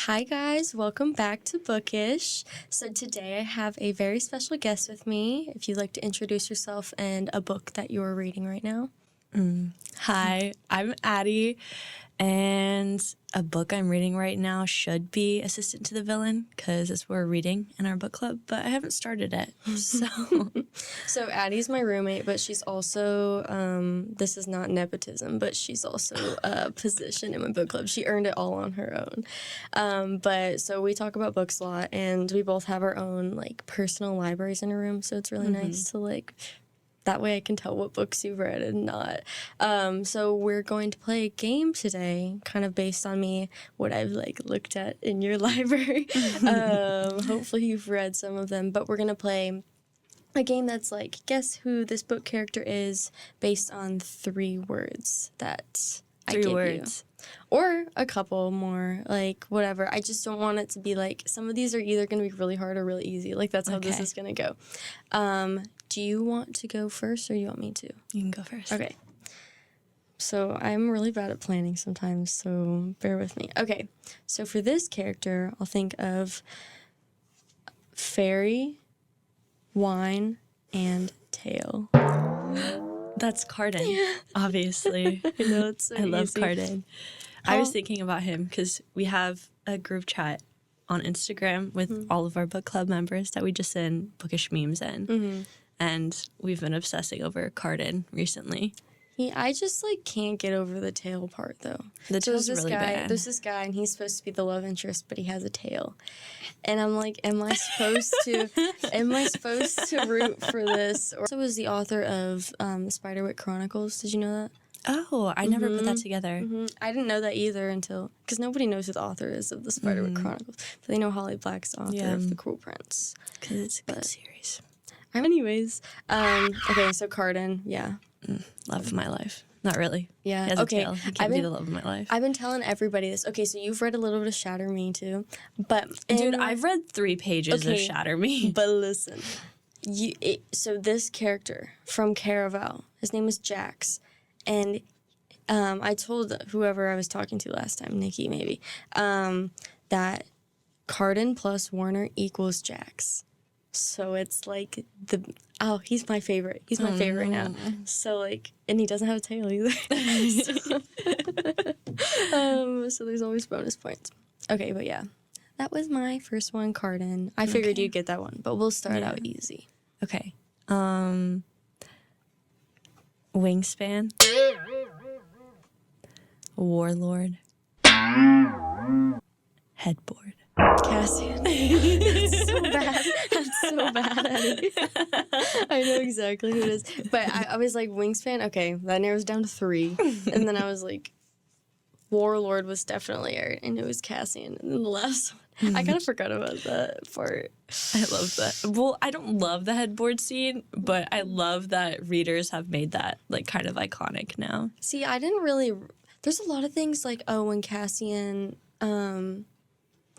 Hi guys, welcome back to Bookish. So today I have a very special guest with me. If you'd like to introduce yourself and a book that you are reading right now. Hi, I'm Addie, and a book I'm reading right now should be Assistant to the Villain because it's what we're reading in our book club, but I haven't started it. So Addie's my roommate, but she's also, this is not nepotism, but she's also a position in my book club. She earned it all on her own. But so we talk about books a lot, and we both have our own like personal libraries in our room, so it's really nice to like that way I can tell what books you've read and not. So we're going to play a game today, kind of based on what I've like looked at in your library. Hopefully you've read some of them, but we're going to play a game that's like, guess who this book character is based on 3 words that I give you. Or a couple more, like whatever. I just don't want it to be like, some of these are either going to be really hard or really easy. Like that's how this is going to go. Do you want to go first or you want me to? You can go first. Okay. So I'm really bad at planning sometimes, so bear with me. Okay. So for this character, I'll think of fairy, wine, and tail. That's Cardin, obviously. I know, it's so I love easy. Cardin. I was thinking about him because we have a group chat on Instagram with all of our book club members that we just send bookish memes in. And we've been obsessing over Cardin recently. I just like can't get over the tail part though. The tail's really bad. There's this guy and he's supposed to be the love interest, but he has a tail. And I'm like, am I supposed to root for this? Or was the author of the Spiderwick Chronicles. Did you know that? Oh, I never put that together. I didn't know that either until, because nobody knows who the author is of the Spiderwick Chronicles. But they know Holly Black's the author of The Cruel Prince. Because it's a good series. Anyways, okay, so Cardin, yeah. Love of my life. Not really. Yeah. He has okay. a tail. He can't be the love of my life. I've been telling everybody this. Okay, so you've read a little bit of Shatter Me too, but dude, I've read 3 pages of Shatter Me. But listen, so this character from Caraval, his name is Jax, and I told whoever I was talking to last time, Nikki maybe, that Cardin plus Warner equals Jax. So it's like he's my favorite. He's my favorite right now. So like, and he doesn't have a tail either. So there's always bonus points. Okay, but yeah, that was my first one, Cardin. I figured you'd get that one, but we'll start out easy. Okay. Wingspan. Warlord. Headboard. Cassian. That's so bad. That's so bad, Eddie. I know exactly who it is. But I was like, Wingspan, okay, that narrows down to 3. And then I was like, Warlord was definitely it, and it was Cassian. And then the last one, I kind of forgot about that part. I love that. Well, I don't love the headboard scene, but I love that readers have made that like kind of iconic now. See, I didn't really, there's a lot of things like, when Cassian,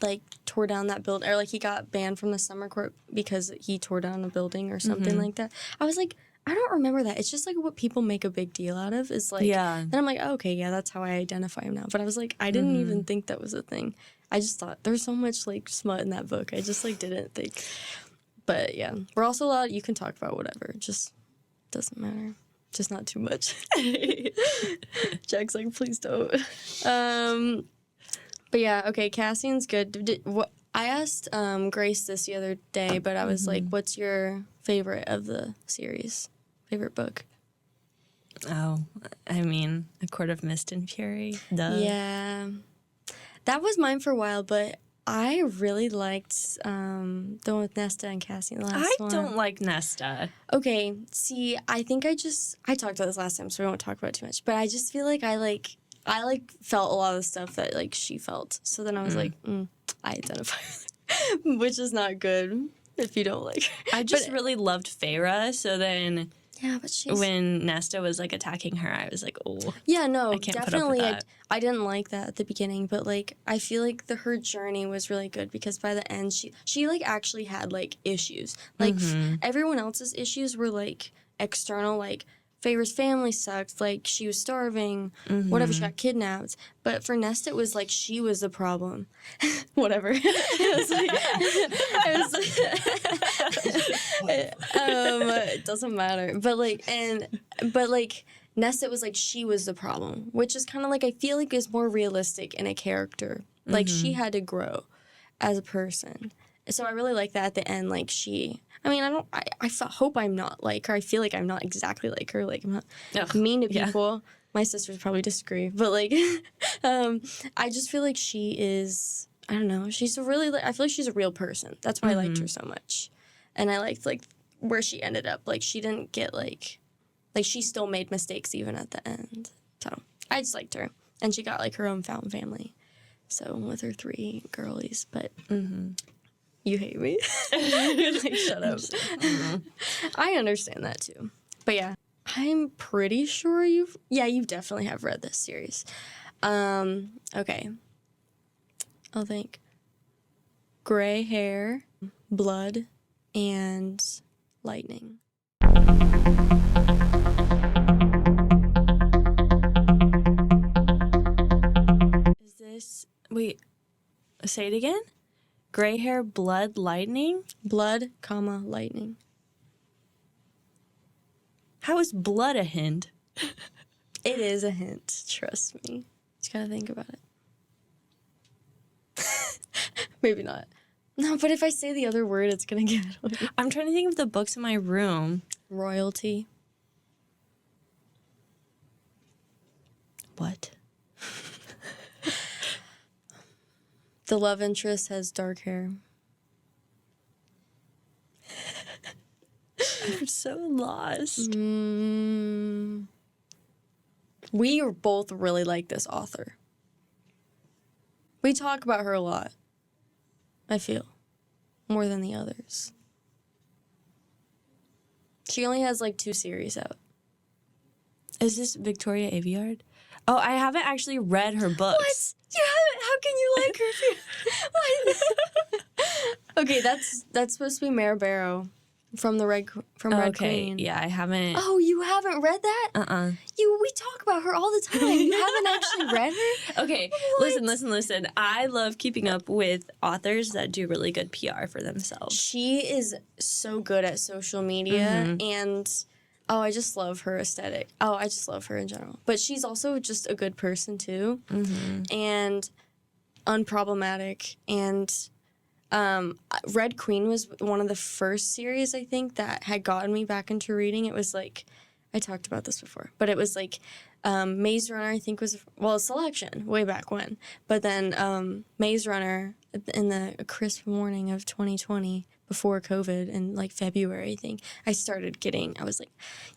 like tore down that building, or like he got banned from the summer court because he tore down a building or something like that. I was like, I don't remember that. It's just like what people make a big deal out of is like, then I'm like, oh, okay, yeah, that's how I identify him now. But I was like, I didn't even think that was a thing. I just thought there's so much like smut in that book. I just like didn't think. But yeah, we're also allowed, you can talk about whatever. It just doesn't matter. Just not too much. Jack's like, please don't. But yeah, okay, Cassian's good. I asked Grace this the other day, but I was like, what's your favorite of the series? Favorite book? Oh, I mean, A Court of Mist and Fury. Duh. Yeah. That was mine for a while, but I really liked the one with Nesta and Cassian, the last one. I don't like Nesta. Okay, see, I think I talked about this last time, so we won't talk about it too much, but I just feel like I felt a lot of the stuff that, like, she felt. So then I was like, I identify with her, which is not good if you don't like her. I just really loved Feyre, so then but when Nesta was, like, attacking her, I was like, oh. Yeah, no, I can't definitely. put up with that. I didn't like that at the beginning, but, like, I feel like her journey was really good because by the end, she like, actually had, like, issues. Like, everyone else's issues were, like, external, like, Favor's family sucked. Like, she was starving. Whatever, she got kidnapped. But for Nest, it was like she was the problem. Whatever. It doesn't matter. But Nest, it was like she was the problem, which is kind of like, I feel like is more realistic in a character. Like, she had to grow as a person. So I really like that at the end. Like, I hope I'm not like her. I feel like I'm not exactly like her. Like, I'm not mean to people. Yeah. My sisters probably disagree. But, like, I just feel like she is, I don't know. I feel like she's a real person. That's why I liked her so much. And I liked, like, where she ended up. Like, she didn't get, like, she still made mistakes even at the end. So I just liked her. And she got, like, her own found family. So with her 3 girlies. But you hate me. Like, shut up. I understand that too. But yeah, I'm pretty sure you definitely have read this series. Okay. I'll think. Gray hair, blood, and lightning. Is this... Wait, say it again? Gray hair, blood, lightning? Blood, comma, lightning. How is blood a hint? It is a hint. Trust me. Just gotta think about it. Maybe not. No, but if I say the other word, it's gonna get away. I'm trying to think of the books in my room. Royalty. What? The love interest has dark hair. I'm so lost. We both really like this author. We talk about her a lot, I feel, more than the others. She only has like 2 series out. Is this Victoria Aveyard? Oh, I haven't actually read her books. What? You haven't? How can you like her? What? Okay, that's supposed to be Mare Barrow from Red Queen. Yeah, I haven't. Oh, you haven't read that? We talk about her all the time. You haven't actually read her? Okay, what? Listen. I love keeping up with authors that do really good PR for themselves. She is so good at social media and... Oh, I just love her aesthetic. Oh, I just love her in general. But she's also just a good person, too. And unproblematic. And Red Queen was one of the first series, I think, that had gotten me back into reading. It was like, I talked about this before, but it was like Maze Runner, I think, was, Selection, way back when. But then Maze Runner, in the crisp morning of 2020, before COVID in like February, I think, I was like,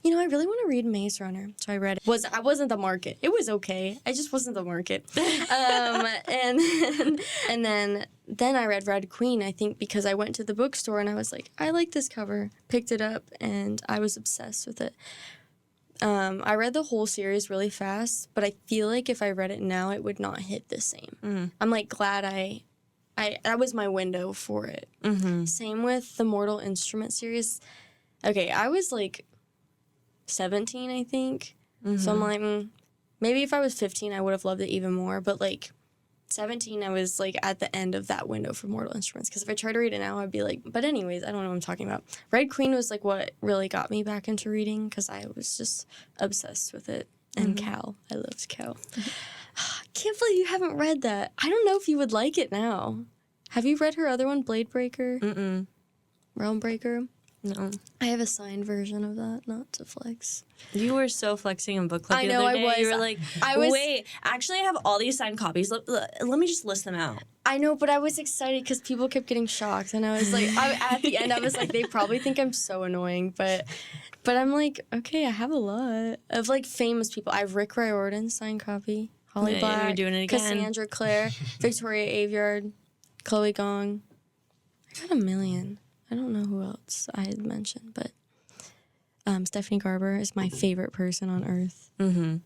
I really want to read Maze Runner. So I read it. I wasn't the market. It was okay. I just wasn't the market. And then I read Red Queen, I think, because I went to the bookstore and I was like, I like this cover. Picked it up and I was obsessed with it. I read the whole series really fast, but I feel like if I read it now, it would not hit the same. I'm like glad that was my window for it. Same with the Mortal Instrument series. Okay, I was like 17, I think. So I'm like, maybe if I was 15, I would have loved it even more. But like 17, I was like at the end of that window for Mortal Instruments. Because if I tried to read it now, I'd be like, but anyways, I don't know what I'm talking about. Red Queen was like what really got me back into reading because I was just obsessed with it. And Cal. I loved Cal. I can't believe you haven't read that. I don't know if you would like it now. Have you read her other one, Blade Breaker? Realm Breaker? No. I have a signed version of that, not to flex. You were so flexing in book club I the know other day. I was. You were like, wait, actually I have all these signed copies. Let me just list them out. I know, but I was excited because people kept getting shocked. And I was like, at the end, I was like, they probably think I'm so annoying. But I'm like, okay, I have a lot of like famous people. I have Rick Riordan's signed copy. Holly Black. You're doing it again. Cassandra Clare. Victoria Aveyard. Chloe Gong. I got a million. I don't know who else I had mentioned, but Stephanie Garber is my favorite person on earth.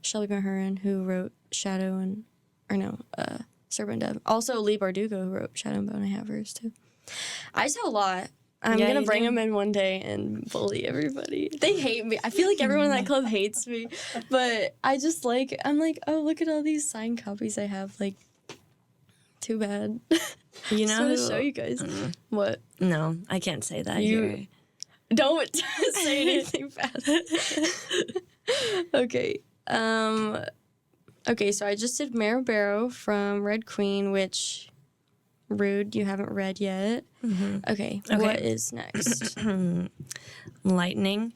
Shelby Mahurin, who wrote Serpent Dove. Also Lee Bardugo, who wrote Shadow and Bone. I have hers too. I just have a lot. I'm Yeah, gonna you bring do. him in one day and bully everybody. They hate me. I feel like everyone in that club hates me. But I just I'm like, oh, look at all these signed copies I have. Like, too bad. You Just know want who? to show you guys. What? No, I can't say that You- here. Don't say anything bad. Okay. Okay, so I just did Maribaro from Red Queen, which, rude, you haven't read yet. Okay, what is next? Lightning,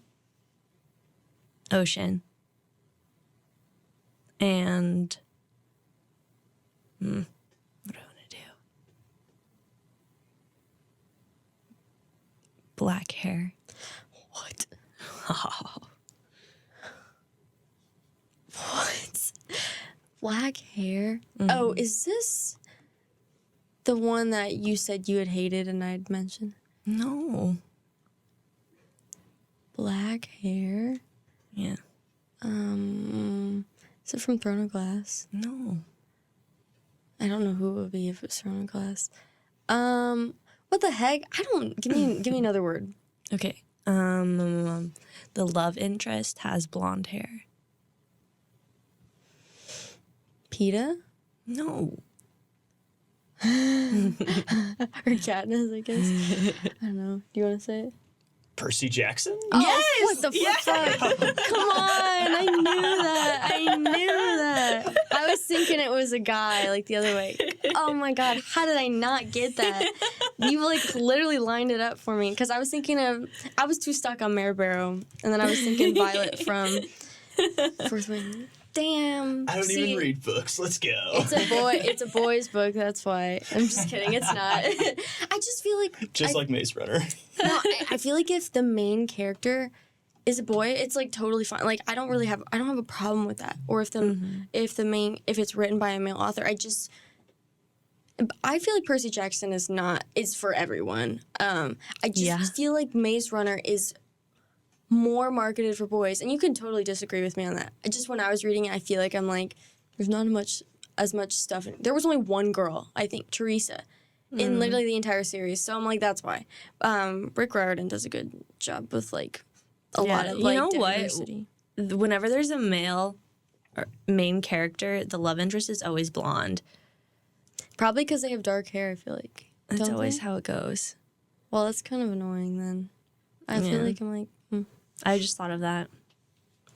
Ocean, and what do I want to do? Black hair. What? What? Black hair? Oh, is this the one that you said you had hated and I'd mentioned? No. Black hair? Yeah. Is it from Throne of Glass? No. I don't know who it would be if it was Throne of Glass. What the heck? I don't. Give me another word. Okay. The love interest has blonde hair. PETA? No. Or Katniss, I guess. I don't know. Do you want to say it? Percy Jackson? Yes! What the fuck? Come on! I knew that. I was thinking it was a guy, like the other way. Oh my god, how did I not get that? You like literally lined it up for me because I was too stuck on Maribaro, and then I was thinking Violet from Fourth Wing. Damn. I don't even read books. Let's go. It's a boy's book. That's why. I'm just kidding. It's not. I just feel like Just like Maze Runner. no, I feel like if the main character is a boy, it's like totally fine. Like I don't have a problem with that. Or if it's written by a male author, I feel like Percy Jackson is for everyone. I just feel like Maze Runner is more marketed for boys, and you can totally disagree with me on that. When I was reading it, I feel like I'm like, there's not as much stuff. There was only one girl, I think, Teresa, in literally the entire series. So I'm like, that's why. Rick Riordan does a good job with like a lot of like diversity. Whenever there's a male or main character, the love interest is always blonde. Probably because they have dark hair. I feel like That's always how it goes. Well, that's kind of annoying then. I feel like I'm like. I just thought of that.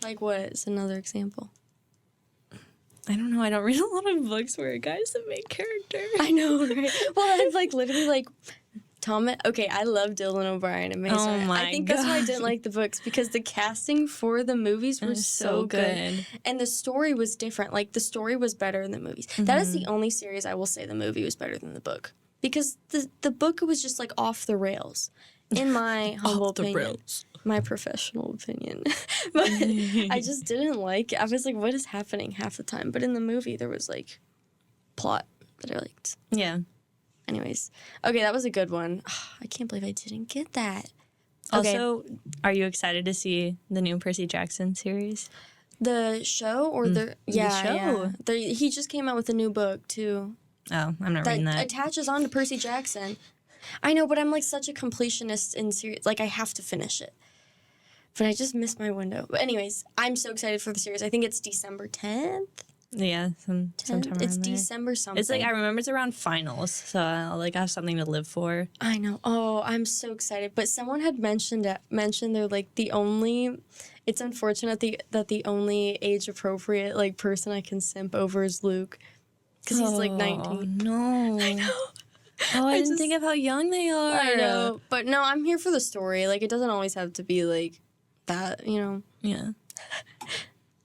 Like what? It's another example. I don't know. I don't read a lot of books where a guy's the main character. I know, right? Well, I've like literally like Tom. Okay, I love Dylan O'Brien and Maze Runner. my I think that's why I didn't like the books because the casting for the movies was so good, and the story was different. Like the story was better than the movies. That is the only series I will say the movie was better than the book because the book was just like off the rails, in my humble opinion. My professional opinion. But I just didn't like it. I was like, what is happening half the time? But in the movie, there was like plot that I liked. Yeah. Anyways. Okay, that was a good one. I can't believe I didn't get that. Okay. Also, are you excited to see the new Percy Jackson series? The show or the show? Yeah. He just came out with a new book too. Oh, I'm not reading that. Attaches on to Percy Jackson. I know, but I'm like such a completionist in series. Like I have to finish it. But I just missed my window. But anyways, I'm so excited for the series. I think it's December 10th. Yeah, sometime around It's there. December something. It's like I remember it's around finals, so I'll like have something to live for. I know. Oh, I'm so excited. But someone had mentioned they're like it's unfortunate that the only age appropriate like person I can simp over is Luke. Because he's like 19. No. I know. Oh, I didn't think of how young they are. I know. But no, I'm here for the story. Like it doesn't always have to be like that, you know. Yeah.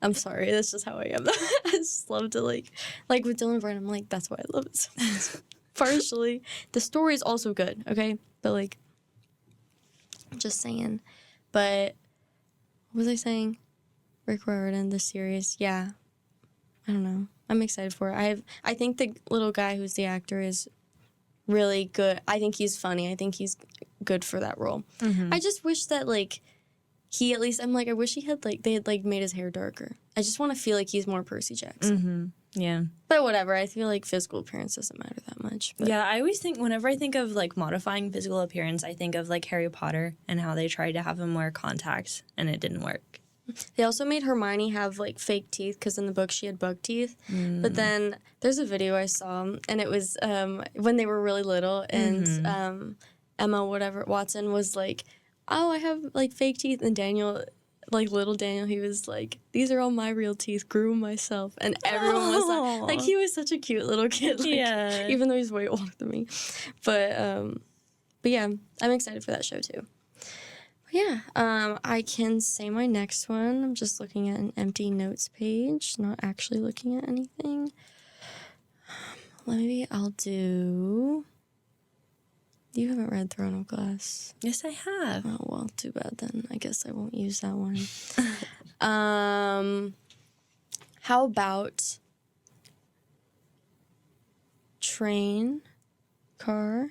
I'm sorry, that's just how I am. I just love to like with Dylan Brand, I'm like, that's why I love it so much. Partially. The story is also good, okay? But like just saying. But what was I saying? Rick Riordan, the series, yeah. I don't know. I'm excited for it. I think the little guy who's the actor is really good. I think he's funny. I think he's good for that role. Mm-hmm. I just wish that like I wish he had like, they had like made his hair darker. I just want to feel like he's more Percy Jackson. Yeah. But whatever, I feel like physical appearance doesn't matter that much. But. Yeah, I always think, whenever I think of, like, modifying physical appearance, I think of, like, Harry Potter and how they tried to have him wear contacts, and it didn't work. They also made Hermione have, like, fake teeth, because in the book she had bug teeth. But then there's a video I saw, and it was when they were really little, and Emma, Watson was like, oh, I have, like, fake teeth, and Daniel... Like, little Daniel, he was like, these are all my real teeth, grew 'em myself. And everyone was like, he was such a cute little kid. Like, Yeah. Even though he's way older than me. But yeah, I'm excited for that show, too. But yeah, I can say my next one. I'm just looking at an empty notes page, not actually looking at anything. Maybe I'll do... You haven't read Throne of Glass. Yes, I have. Oh, well, too bad then. I guess I won't use that one. How about train, car?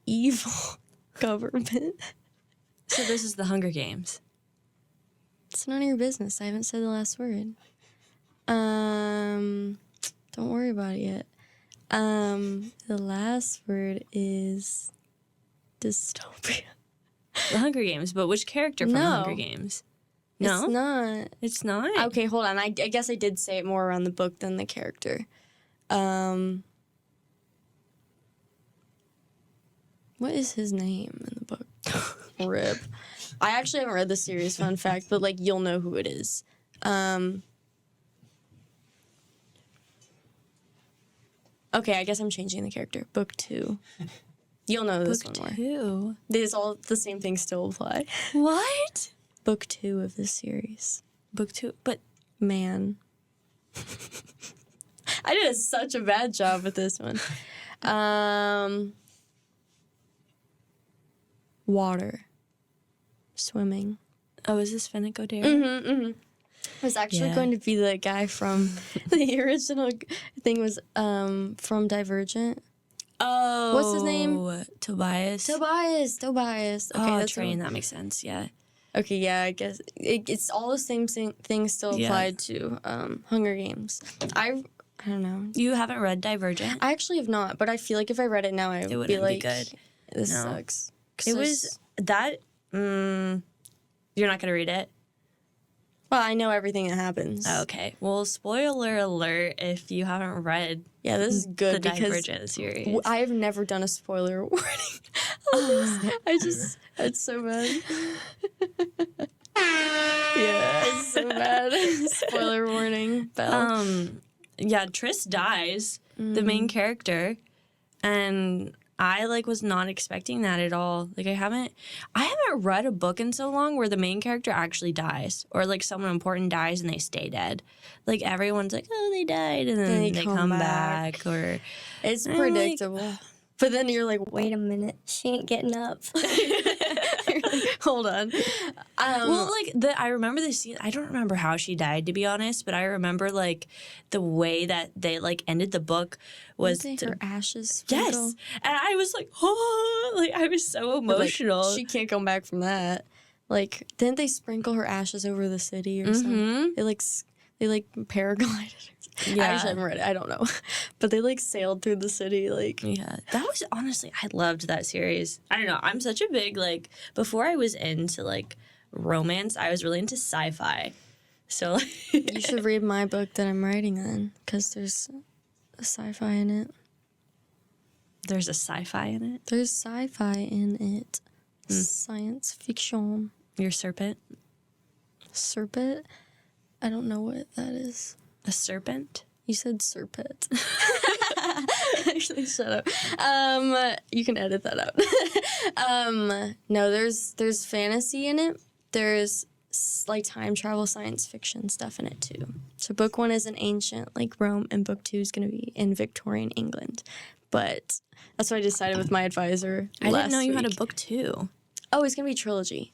Evil government. So this is the Hunger Games. It's none of your business. I haven't said the last word. Don't worry about it yet. The last word is dystopia. The Hunger Games, but which character from the Hunger Games? No? It's not. It's not? Okay, hold on. I guess I did say it more around the book than the character. What is his name in the book? Rip. I actually haven't read the series, fun fact, but, like, you'll know who it is. Okay, I guess I'm changing the character. Book 2. You'll know this one more. Book 2? These all the same things still apply. What? Book 2 of this series. Book 2? But... Man. I did such a bad job with this one. Water. Swimming. Oh, is this Finnick Odair? I was actually going to be the guy from the original thing was from Divergent. Oh. What's his name? Tobias. Tobias. Okay, Oh, that's Train. That makes sense, yeah. Okay, yeah, I guess it's all the same things still applied to Hunger Games. I don't know. You haven't read Divergent? I actually have not, but I feel like if I read it now, I would be like, good. This sucks. It was that... you're not going to read it? Well, I know everything that happens. Okay. Well, spoiler alert if you haven't read this is good the because Divergent series. I have never done a spoiler warning. It's so bad. It's so bad. Spoiler warning. Bell. Yeah, Triss dies, the main character, and I was not expecting that at all. Like I haven't read a book in so long where the main character actually dies or someone important dies and they stay dead. Like everyone's like, oh, they died, and then they come back. Or it's predictable. But then you're like, wait a minute, she ain't getting up. Hold on. I remember the scene. I don't remember how she died, to be honest, but I remember the way that they ended the book was her ashes. Sprinkle? Yes, and I was like, oh, I was so emotional. She can't come back from that. Didn't they sprinkle her ashes over the city or something? They paraglided. Yeah. I actually haven't read it. I don't know. But they sailed through the city. Yeah. That was honestly, I loved that series. I don't know. I'm such a big, before I was into romance, I was really into sci-fi. So you should read my book that I'm writing then, because there's a sci-fi in it. There's a sci-fi in it? There's sci-fi in it. Science fiction. Your serpent? Serpent? I don't know what that is. A serpent? You said serpent. Actually, shut up. You can edit that out. No, there's fantasy in it. There's time travel, science fiction stuff in it too. So book 1 is in ancient Rome, and book 2 is going to be in Victorian England. But that's what I decided with my advisor. I didn't know you had a book 2. Oh, it's going to be a trilogy.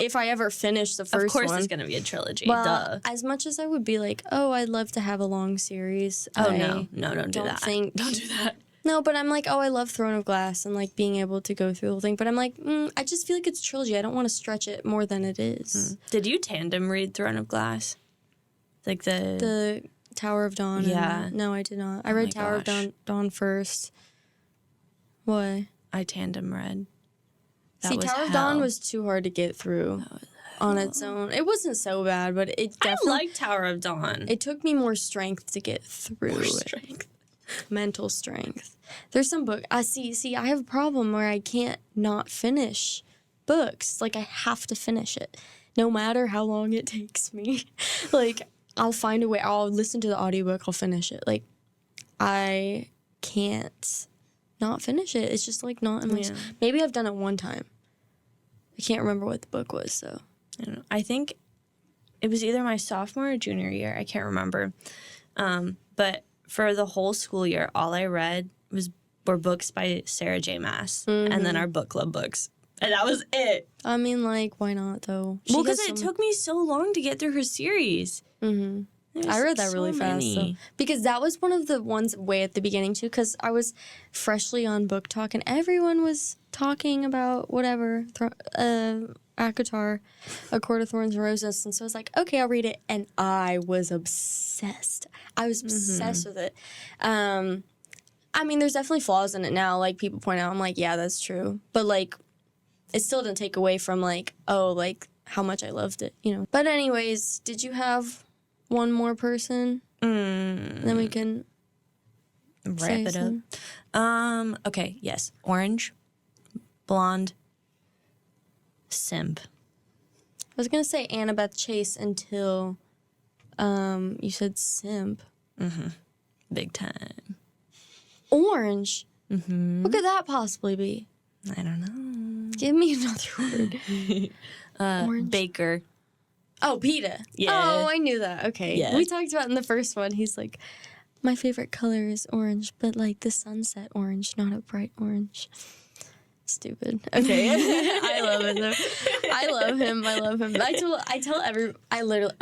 If I ever finish the first one. Of course it's going to be a trilogy. Well, duh. As much as I would be I'd love to have a long series. Oh, no, don't do that. Don't do that. No, but I'm like, oh, I love Throne of Glass and like being able to go through the whole thing. But I'm like, I just feel like it's a trilogy. I don't want to stretch it more than it is. Did you tandem read Throne of Glass? Like The Tower of Dawn. Yeah. No, I did not. I read Tower of Dawn first. What? I tandem read. That See, was Tower of Dawn was too hard to get through on its own. It wasn't so bad, but it definitely... I like Tower of Dawn. It took me more strength to get through it. Mental strength. There's some book... I have a problem where I can't not finish books. Like, I have to finish it. No matter how long it takes me. Like, I'll find a way. I'll listen to the audiobook. I'll finish it. Like, I can't not finish it. It's just, like, not in my... Maybe I've done it one time. I can't remember what the book was, so... I don't know. I think it was either my sophomore or junior year. I can't remember. But for the whole school year, all I read were books by Sarah J. Maas and then our book club books. And that was it. I mean, like, why not, though? Well, because it took me so long to get through her series. Mm-hmm. I read that really fast. So. Because that was one of the ones way at the beginning, too, because I was freshly on booktok, and everyone was talking about whatever, ACOTAR, A Court of Thorns and Roses, and so I was like, okay, I'll read it, and I was obsessed. I was obsessed with it. I mean, there's definitely flaws in it now, like, people point out. I'm like, yeah, that's true. But, like, it still didn't take away from, like, oh, like, how much I loved it, you know. But anyways, did you have one more person? Then we can wrap it up. Okay, yes. Orange, blonde, simp. I was going to say Annabeth Chase until you said simp. Mm-hmm. Big time. Orange? Mm-hmm. What could that possibly be? I don't know. Give me another word. Orange. Baker. Oh, PETA. Yeah. Oh, I knew that. Okay. Yeah. We talked about in the first one, he's like, my favorite color is orange, but like the sunset orange, not a bright orange. Stupid. Okay. I love it though. I love him.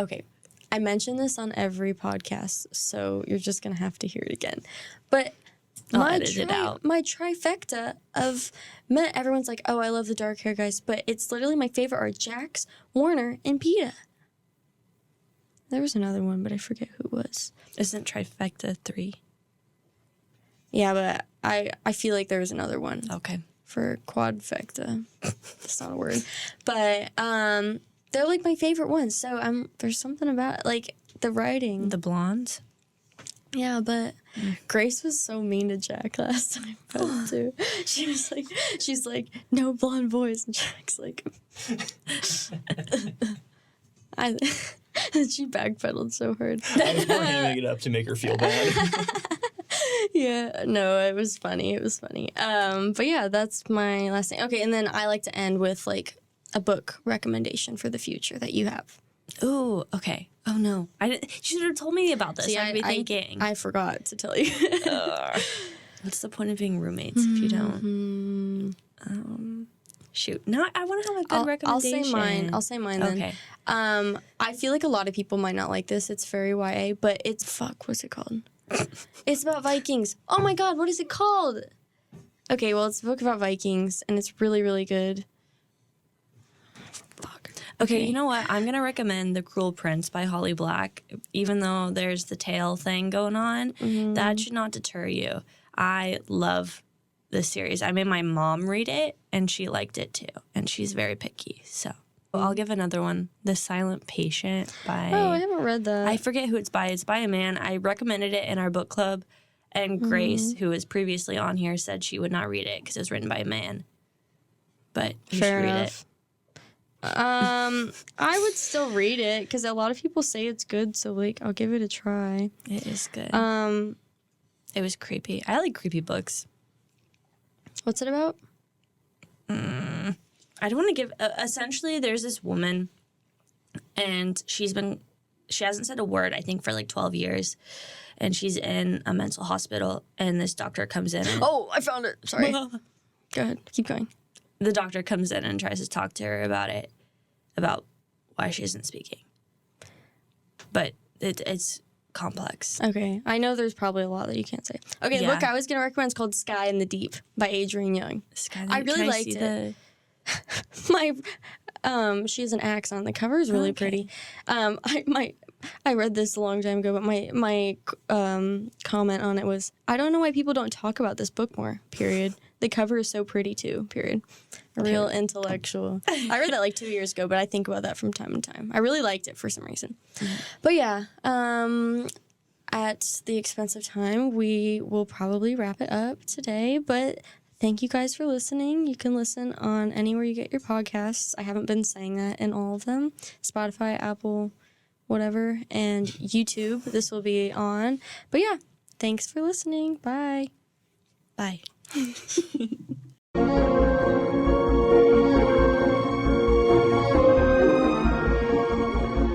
Okay. I mention this on every podcast, so you're just going to have to hear it again. But I'll edit it out. My trifecta of men, everyone's like, oh, I love the dark hair guys, but it's literally my favorite are Jax, Warner, and PETA. There was another one, but I forget who it was. Isn't trifecta 3? Yeah, but I feel like there was another one. Okay. For quadfecta. That's not a word. But they're like my favorite ones. So there's something about like the writing. The blondes? Yeah, but Grace was so mean to Jack last time too. She's like, no blonde boys, and Jack's like she backpedaled so hard. I was more hamming it up to make her feel bad. Yeah, no, it was funny. But yeah, that's my last thing. Okay, and then I like to end with like a book recommendation for the future that you have. Ooh, okay. Oh no, you should have told me about this. See, I'd be thinking. I forgot to tell you. What's the point of being roommates if you don't? Shoot. No, I want to have a good recommendation. I'll say mine then. Okay. I feel like a lot of people might not like this. It's very YA, but what's it called? It's about Vikings. Oh my god, what is it called? Okay, well, it's a book about Vikings, and it's really, really good. Fuck. Okay, you know what? I'm going to recommend The Cruel Prince by Holly Black. Even though there's the tail thing going on, that should not deter you. I love this series. I made my mom read it, and she liked it too. And she's very picky, so. I'll give another one. The Silent Patient by... Oh, I haven't read that. I forget who it's by. It's by a man. I recommended it in our book club, and Grace, who was previously on here, said she would not read it because it was written by a man. But you should read it. I would still read it because a lot of people say it's good, so like I'll give it a try. It is good. It was creepy. I like creepy books. What's it about? I don't want to give... essentially, there's this woman, and she hasn't said a word, I think, for like 12 years, and she's in a mental hospital, and this doctor comes in. Oh, I found it. Sorry. Go ahead. Keep going. The doctor comes in and tries to talk to her about why she isn't speaking. But it's complex. Okay. I know there's probably a lot that you can't say. Okay, the Yeah. book I was going to recommend is called Sky in the Deep by Adrienne Young. I really liked it. She has an axe on the cover. Is really pretty. I read this a long time ago, but my comment on it was, I don't know why people don't talk about this book more. Period. The cover is so pretty too. Period. A real intellectual. I read that like 2 years ago, but I think about that from time to time. I really liked it for some reason. But yeah, at the expense of time, we will probably wrap it up today. But thank you guys for listening. You can listen on anywhere you get your podcasts. I haven't been saying that in all of them. Spotify, Apple, whatever, and YouTube. This will be on. But yeah, thanks for listening. Bye. Bye.